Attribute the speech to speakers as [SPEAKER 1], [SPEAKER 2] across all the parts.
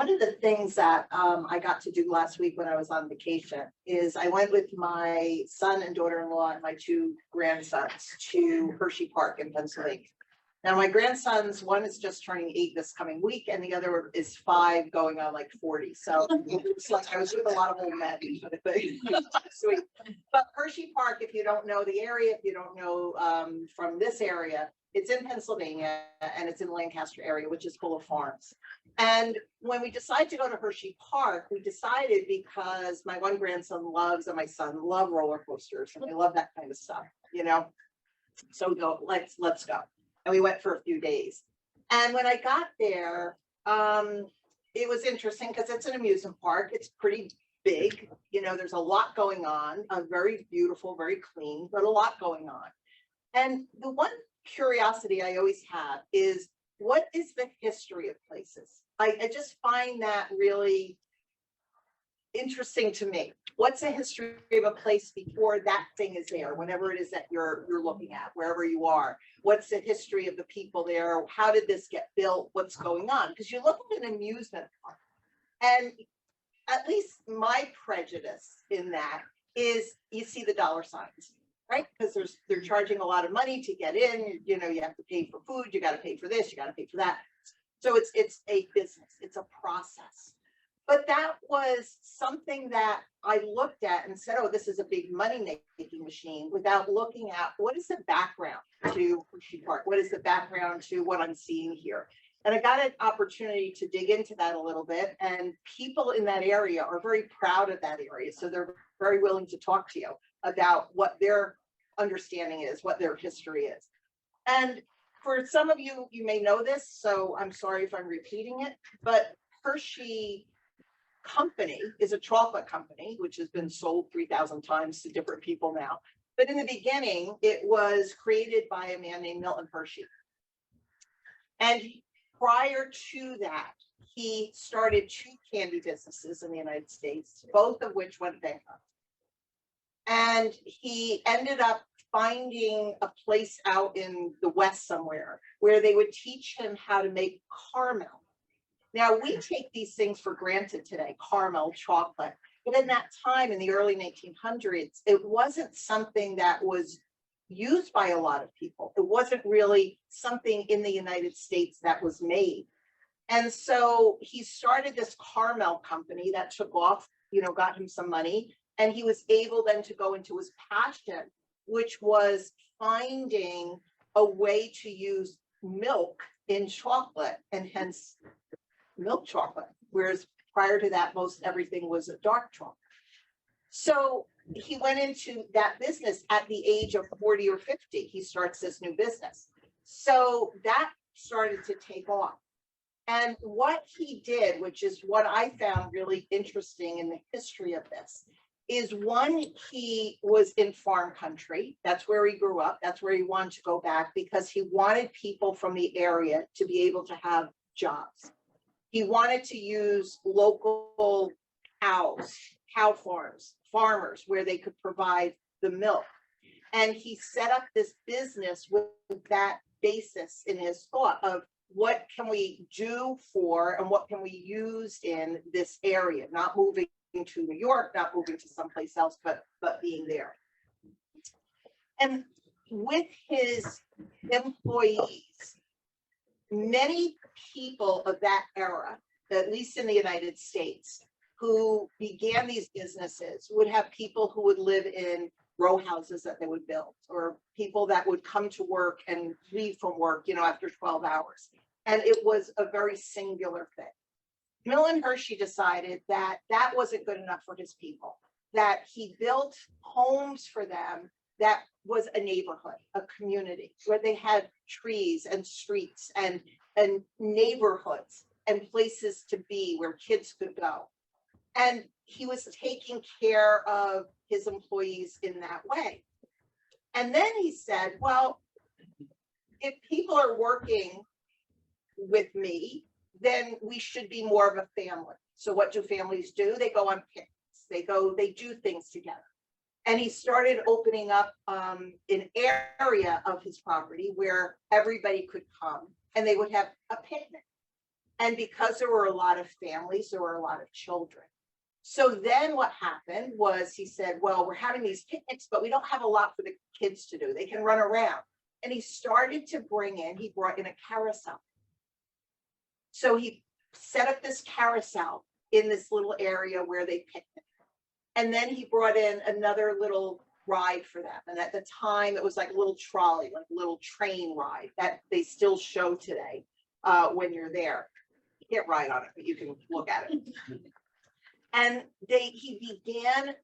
[SPEAKER 1] one of the things that I got to do last week when I was on vacation is I went with my son and daughter-in-law and my two grandsons to Hershey Park in Pennsylvania. Now, my grandsons, one is just turning 8 this coming week, and the other is 5 going on like 40. So it's like I was with a lot of old men, I think. Sweet. But Hershey Park, if you don't know the area, if you don't know from this area, it's in Pennsylvania and it's in Lancaster area, which is full of farms. And when we decided to go to Hershey Park, we decided because my one grandson loves and my son love roller coasters and they love that kind of stuff, you know. So we go, let's go. And we went for a few days. And when I got there, it was interesting because it's an amusement park. It's pretty big. You know, there's a lot going on, very beautiful, very clean, but a lot going on. And the one curiosity I always have is, what is the history of places? I just find that really interesting to me. What's the history of a place before that thing is there, whenever it is that you're looking at, wherever you are? What's the history of the people there? How did this get built? What's going on? Because you look at an amusement park, and at least my prejudice in that is you see the dollar signs, right? Because they're charging a lot of money to get in. You know, you have to pay for food, you got to pay for this, you got to pay for that. So it's a business, it's a process. But that was something that I looked at and said, oh, this is a big money-making machine, without looking at what is the background to Hershey Park? What is the background to what I'm seeing here? And I got an opportunity to dig into that a little bit. And people in that area are very proud of that area. So they're very willing to talk to you about what their understanding is, what their history is. And for some of you, you may know this, so I'm sorry if I'm repeating it, but Hershey Company is a chocolate company, which has been sold 3,000 times to different people now. But in the beginning, it was created by a man named Milton Hershey. And prior to that, he started 2 candy businesses in the United States, both of which went bankrupt. And he ended up finding a place out in the West somewhere where they would teach him how to make caramel. Now, we take these things for granted today, caramel, chocolate. But in that time, in the early 1900s, it wasn't something that was used by a lot of people. It wasn't really something in the United States that was made. And so he started this caramel company that took off, you know, got him some money. And he was able then to go into his passion, which was finding a way to use milk in chocolate, and hence milk chocolate, whereas prior to that, most everything was a dark chocolate. So he went into that business at the age of 40 or 50. He starts this new business. So that started to take off. And what he did, which is what I found really interesting in the history of this, is one, he was in farm country. That's where he grew up. That's where he wanted to go back, because he wanted people from the area to be able to have jobs. He wanted to use local cows, cow farms, farmers, where they could provide the milk. And he set up this business with that basis in his thought of, what can we do for and what can we use in this area, not moving to New York, not moving to someplace else, but being there. And with his employees, many people of that era, at least in the United States, who began these businesses would have people who would live in row houses that they would build, or people that would come to work and leave from work, you know, after 12 hours. And it was a very singular thing. Milton Hershey decided that that wasn't good enough for his people, that he built homes for them that was a neighborhood, a community, where they had trees and streets and neighborhoods and places to be where kids could go. And he was taking care of his employees in that way. And then he said, well, if people are working with me, then we should be more of a family. So what do families do? They go on picnics, they do things together. And he started opening up an area of his property where everybody could come and they would have a picnic. And because there were a lot of families, there were a lot of children. So then what happened was he said, well, we're having these picnics, but we don't have a lot for the kids to do. They can run around. And he started to he brought in a carousel. So he set up this carousel in this little area where they picnic. And then he brought in another little ride for them. And at the time, it was like a little trolley, like a little train ride that they still show today when you're there. You can't ride on it, but you can look at it. And he began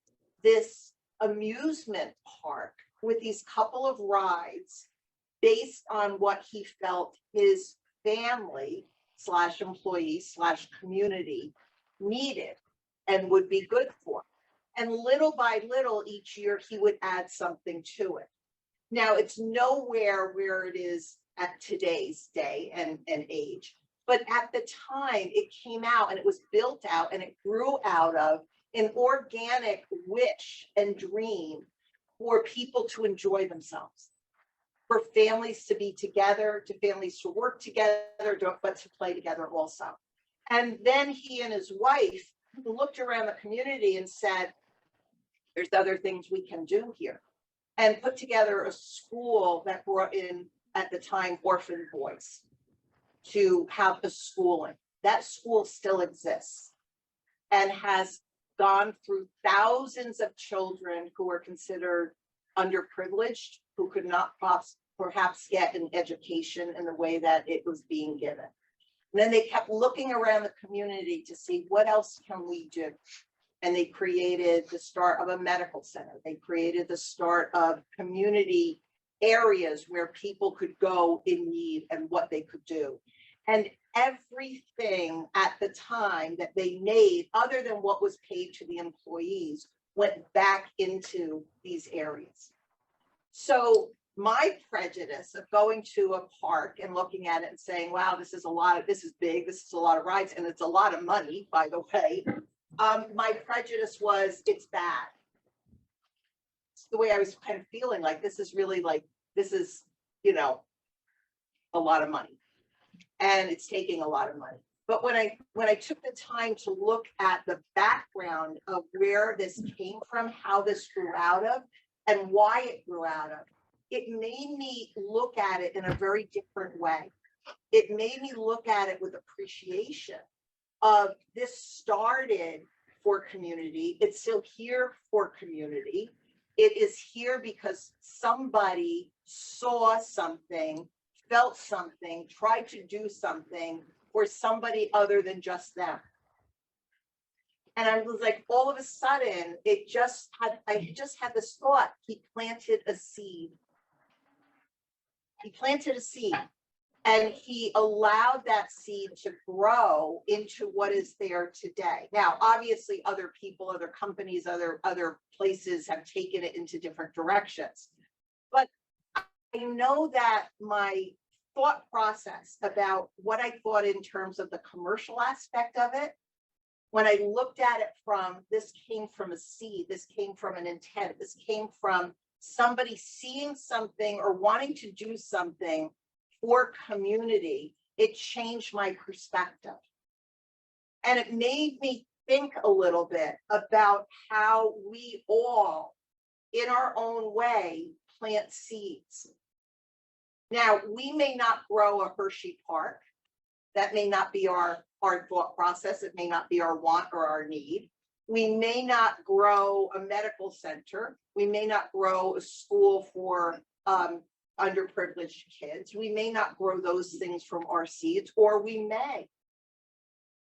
[SPEAKER 1] this amusement park with these couple of rides based on what he felt his family / employee / community needed and would be good for. And little by little each year, he would add something to it. Now, it's nowhere where it is at today's day and age. But at the time, it came out and it was built out and it grew out of an organic wish and dream for people to enjoy themselves, for families to be together, to families to work together, but to play together also. And then he and his wife looked around the community and said, there's other things we can do here, and put together a school that brought in, at the time, orphan boys to have a schooling. That school still exists and has gone through thousands of children who are considered underprivileged, who could not perhaps get an education in the way that it was being given. And then they kept looking around the community to see what else can we do. And they created the start of a medical center. They created the start of community areas where people could go in need and what they could do. And everything at the time that they made, other than what was paid to the employees, went back into these areas. So my prejudice of going to a park and looking at it and saying, wow, this is big, this is a lot of rides, and it's a lot of money, by the way. My prejudice was, it's bad. It's the way I was kind of feeling, like, this is really like, this is, a lot of money. And it's taking a lot of money. But when I took the time to look at the background of where this came from, how this grew out of, and why it grew out of, it made me look at it in a very different way. It made me look at it with appreciation of, this started for community. It's still here for community. It is here because somebody saw something, felt something, tried to do something for somebody other than just them. And I was like, all of a sudden, I just had this thought. He planted a seed. He planted a seed, and he allowed that seed to grow into what is there today. Now, obviously, other people, other companies, other places have taken it into different directions. But I know that my thought process about what I thought in terms of the commercial aspect of it, when I looked at it from, this came from a seed, this came from an intent, this came from somebody seeing something or wanting to do something for community, it changed my perspective. And it made me think a little bit about how we all, in our own way, plant seeds. Now, we may not grow a Hershey Park. That may not be our thought process. It may not be our want or our need. We may not grow a medical center. We may not grow a school for underprivileged kids. We may not grow those things from our seeds, or we may.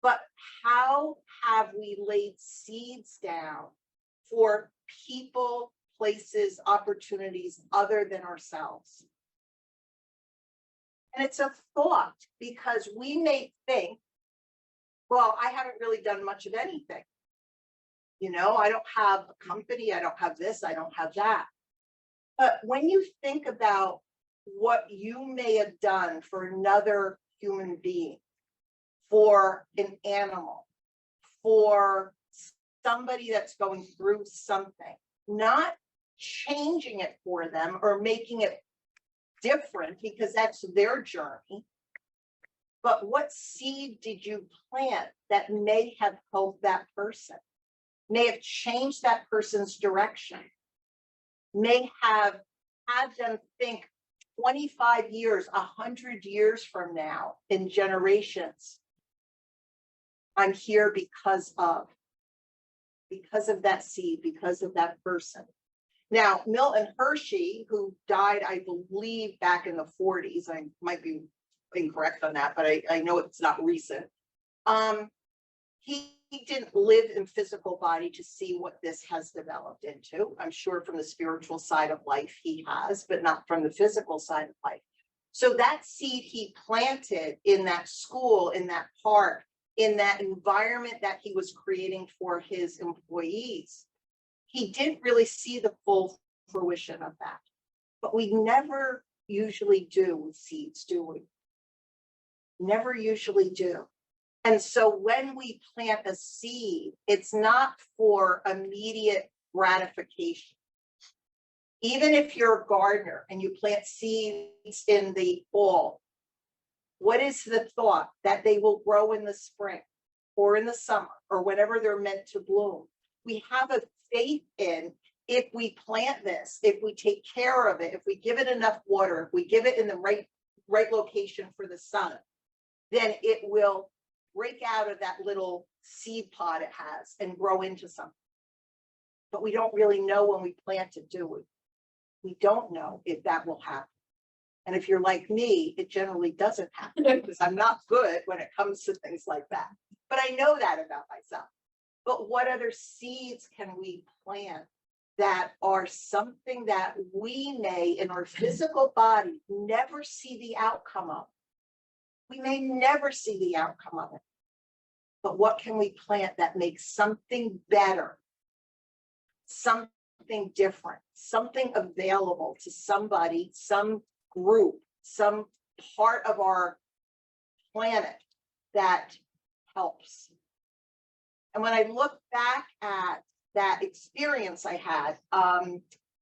[SPEAKER 1] But how have we laid seeds down for people, places, opportunities other than ourselves? And it's a thought, because we may think, well, I haven't really done much of anything. I don't have a company, I don't have this, I don't have that. But when you think about what you may have done for another human being, for an animal, for somebody that's going through something, not changing it for them or making it different because that's their journey, but what seed did you plant that may have helped that person, may have changed that person's direction, may have had them think 25 years, 100 years from now, in generations, I'm here because of that seed, because of that person. Now, Milton Hershey, who died, I believe, back in the 40s, I might be incorrect on that, but I know it's not recent. He didn't live in physical body to see what this has developed into. I'm sure from the spiritual side of life he has, but not from the physical side of life. So that seed he planted in that school, in that park, in that environment that he was creating for his employees, he didn't really see the full fruition of that. But we never usually do with seeds, do we? Never usually do. And so when we plant a seed, it's not for immediate gratification. Even if you're a gardener and you plant seeds in the fall, what is the thought? That they will grow in the spring or in the summer or whenever they're meant to bloom. We have a faith in, if we plant this, if we take care of it, if we give it enough water, if we give it in the right location for the sun, then it will break out of that little seed pod it has and grow into something. But we don't really know when we plant it, do we? We don't know if that will happen. And if you're like me, it generally doesn't happen because I'm not good when it comes to things like that. But I know that about myself. But what other seeds can we plant that are something that we may, in our physical body, never see the outcome of? We may never see the outcome of it. But what can we plant that makes something better, something different, something available to somebody, some group, some part of our planet that helps? And when I look back at that experience I had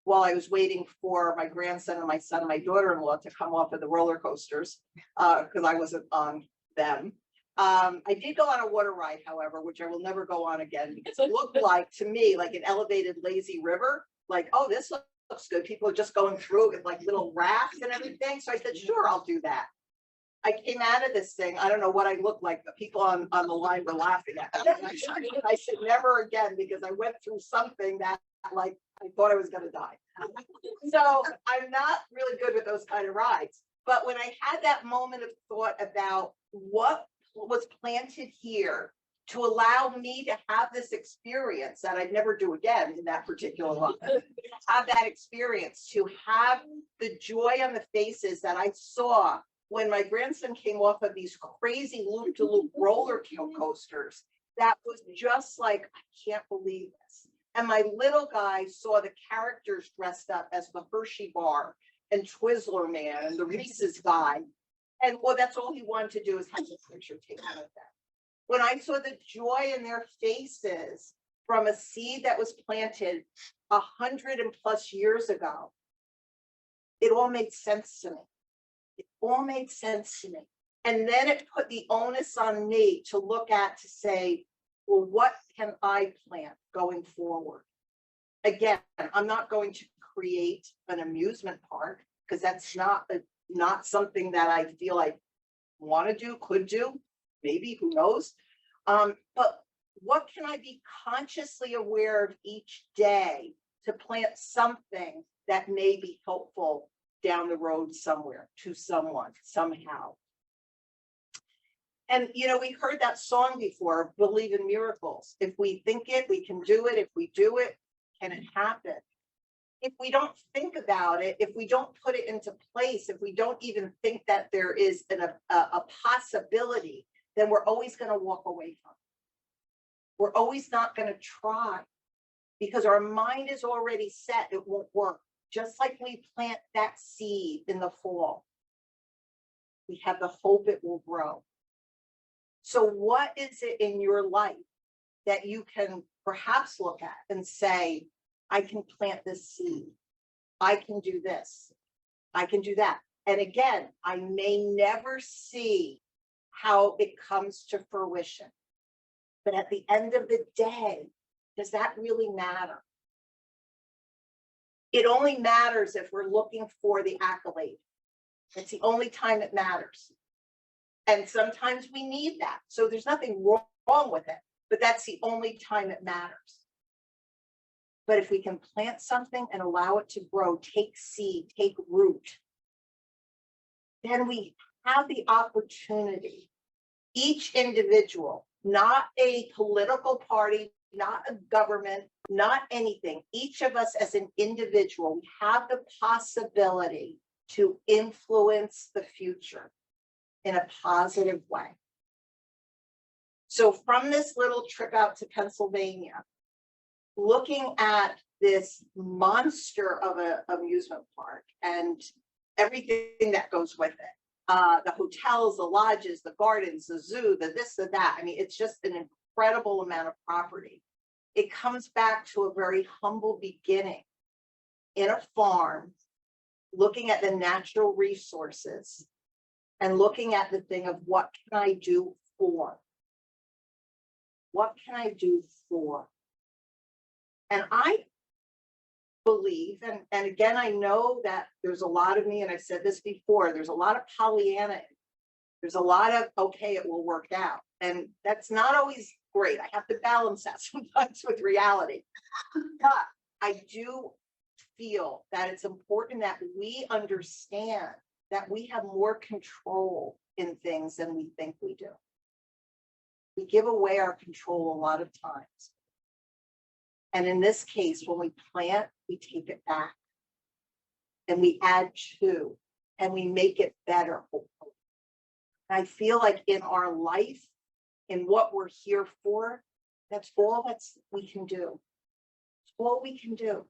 [SPEAKER 1] while I was waiting for my grandson and my son and my daughter-in-law to come off of the roller coasters, because I wasn't on them. I did go on a water ride, however, which I will never go on again because it looked like, to me, like an elevated lazy river. Like, oh, this looks good. People are just going through it with like little rafts and everything. So I said, sure, I'll do that. I came out of this thing. I don't know what I looked like, but people on the line were laughing at me. I said, never again, because I went through something that, like, I thought I was going to die. So I'm not really good with those kind of rides. But when I had that moment of thought about what was planted here to allow me to have this experience that I'd never do again in that particular life, have that experience, to have the joy on the faces that I saw when my grandson came off of these crazy loop-to-loop roller coasters, that was just like, I can't believe this. And my little guy saw the characters dressed up as the Hershey bar and Twizzler Man and the Reese's guy. And well, that's all he wanted to do is have a picture taken of that. When I saw the joy in their faces from a seed that was planted 100+ years ago, it all made sense to me. It all made sense to me. And then it put the onus on me to look at, to say, well, what can I plant going forward? Again, I'm not going to create an amusement park because that's not something that I feel I want to do, could do, maybe, who knows? But what can I be consciously aware of each day to plant something that may be helpful down the road somewhere to someone, somehow? And, you know, we heard that song before, Believe in Miracles. If we think it, we can do it. If we do it, can it happen? If we don't think about it, if we don't put it into place, if we don't even think that there is a possibility, then we're always going to walk away from it. We're always not going to try because our mind is already set. It won't work. Just like we plant that seed in the fall, we have the hope it will grow. So what is it in your life that you can perhaps look at and say, I can plant this seed. I can do this. I can do that. And again, I may never see how it comes to fruition. But at the end of the day, does that really matter? It only matters if we're looking for the accolade. It's the only time it matters. And sometimes we need that. So there's nothing wrong with it, but that's the only time it matters. But if we can plant something and allow it to grow, take seed, take root, then we have the opportunity, each individual, not a political party, not a government, not anything. Each of us as an individual, we have the possibility to influence the future in a positive way. So from this little trip out to Pennsylvania, looking at this monster of an amusement park and everything that goes with it, the hotels, the lodges, the gardens, the zoo, the this, the that. I mean, it's just an incredible amount of property. It comes back to a very humble beginning in a farm, looking at the natural resources and looking at the thing of what can I do for? What can I do for? And I believe, and again, I know that there's a lot of me, and I've said this before, there's a lot of Pollyanna. There's a lot of, okay, it will work out. And that's not always great. I have to balance that sometimes with reality. But I do feel that it's important that we understand that we have more control in things than we think we do. We give away our control a lot of times. And in this case, when we plant, we take it back and we add to, and we make it better, hopefully. And I feel like in our life, in what we're here for, that's all we can do. It's all we can do.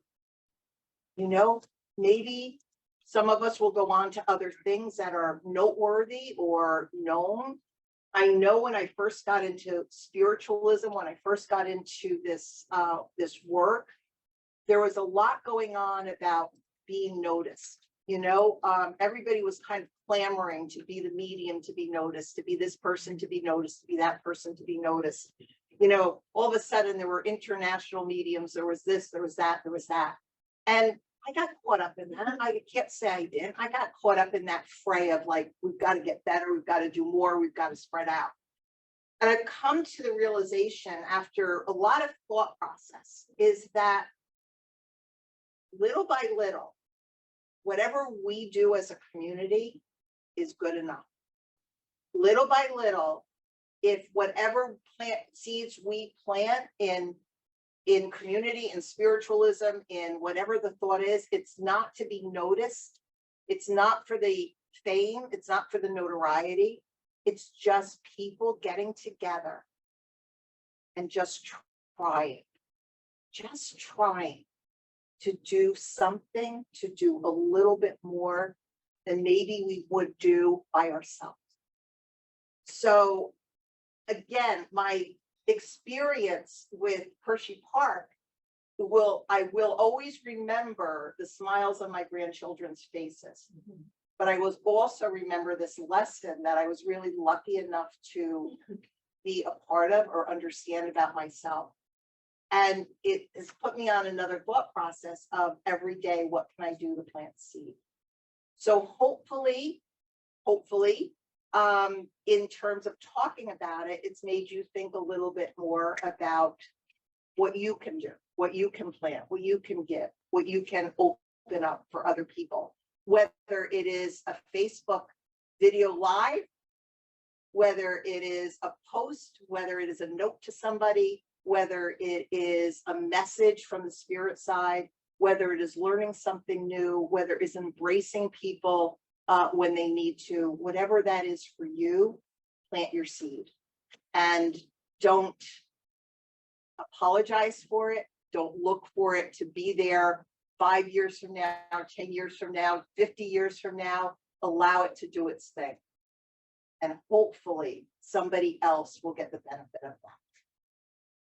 [SPEAKER 1] You know, maybe some of us will go on to other things that are noteworthy or known. I know when I first got into spiritualism, when I first got into this work, there was a lot going on about being noticed. You know, everybody was kind of clamoring to be the medium, to be noticed, to be this person, to be noticed, to be that person, to be noticed. You know, all of a sudden there were international mediums. There was this, there was that, there was that. And I got caught up in that. I can't say I didn't. I got caught up in that fray of like, we've got to get better. We've got to do more. We've got to spread out. And I've come to the realization after a lot of thought process is that little by little, whatever we do as a community is good enough. Little by little, if whatever seeds we plant in community, in spiritualism, in whatever the thought is, it's not to be noticed. It's not for the fame. It's not for the notoriety. It's just people getting together and just trying to do something, to do a little bit more than maybe we would do by ourselves. So again, my experience with Hershey Park I will always remember the smiles on my grandchildren's faces. Mm-hmm. But I was also remember this lesson that I was really lucky enough to be a part of or understand about myself. And it has put me on another thought process of every day, what can I do to plant seed? So hopefully, in terms of talking about it, it's made you think a little bit more about what you can do, what you can plant, what you can give, what you can open up for other people, whether it is a Facebook video live, whether it is a post, whether it is a note to somebody, whether it is a message from the spirit side, whether it is learning something new, whether it is embracing people when they need to, whatever that is for you, plant your seed. And don't apologize for it. Don't look for it to be there 5 years from now, 10 years from now, 50 years from now. Allow it to do its thing. And hopefully somebody else will get the benefit of that.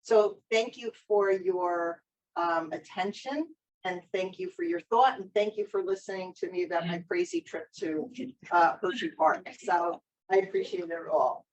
[SPEAKER 1] So thank you for your attention, and thank you for your thought, and thank you for listening to me about my crazy trip to Hershey Park. So I appreciate it all.